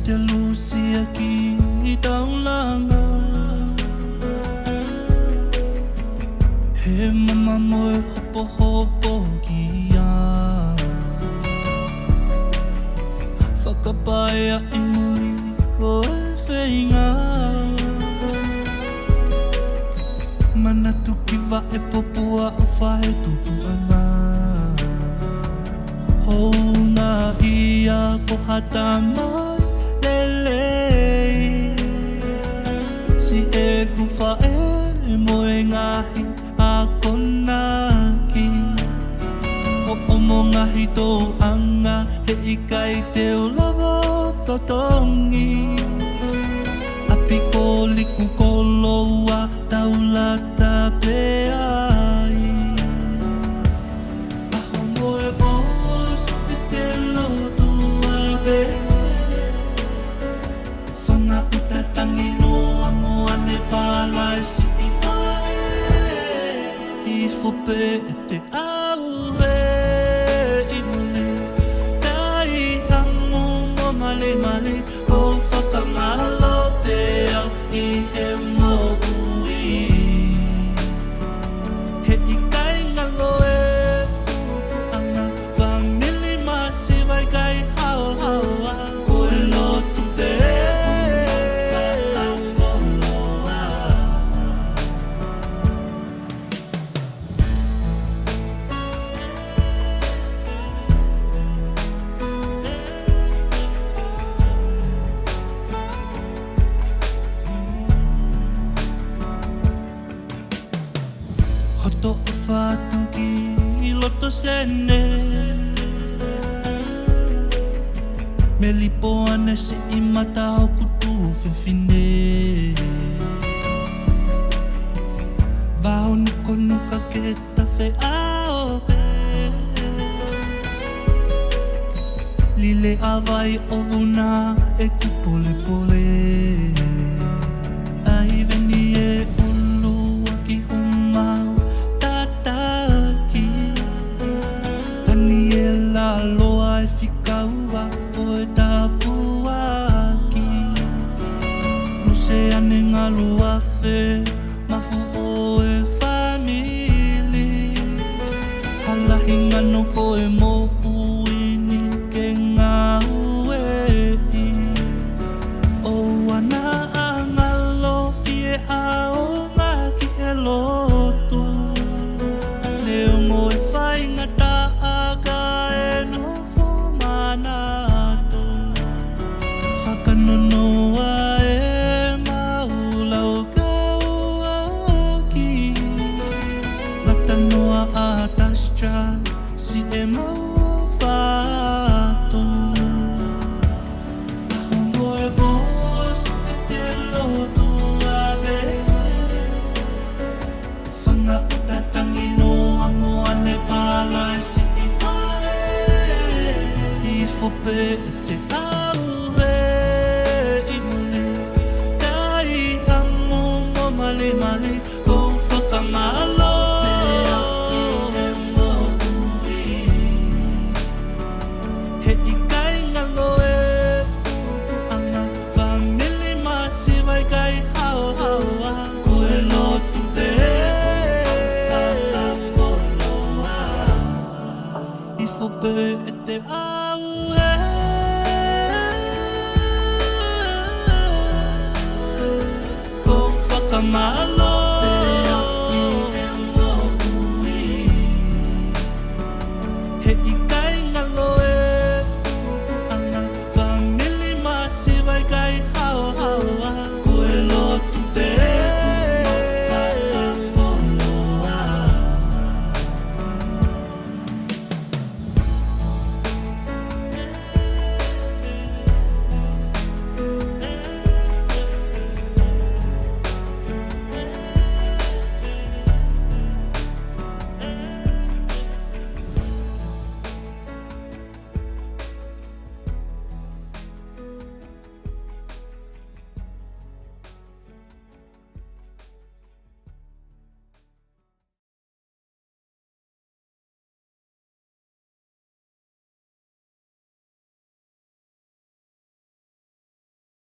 te lusia ki taulanga he mama moe hopo hopo kia whakapaea inui ko e Feinga Manatu ki wa e popua o whahe Tupu'anga Hou ngaahi ko Tamai lelei Si e kuwha e moe ngaahi a konaki O omo ngaahi Tupu'anga he ikai te ulawa totongi Api ko liku koloa taulata peai Aho moe bos te lotua be Fanga'uta Tanginoa moane palai si I whae I fope te auhe I mule Tai hangu mo male male Ko Fakamalo te au I he mo ui He ikai ngalo e Tupu'anga Famili masi vai kai hao hao Ko e lotu be Hoto e whātu ki loto sene Me lipo ane se I mata hoku tu whiwhine Wao nuko nuka ke ta whe ao Lile awai o wuna e ku pole pole Ai veni e ulua ki humau tataki Tani e la loa e whikaua o e tapuaki Luse ane ngā luafe mafu o e Famili Halahi ngano ko e mo uini ke ngā uei O ana a ngalo fie a o ngā kihe lotu Leo mo e Feinga ta aga e nofo Manatu Whakanonoa e maulau kauaki Latanoa a tastra si e mau whātu Aho moe bos te lotua be Fanga'uta Tanginoa moane palai si I whae I fope te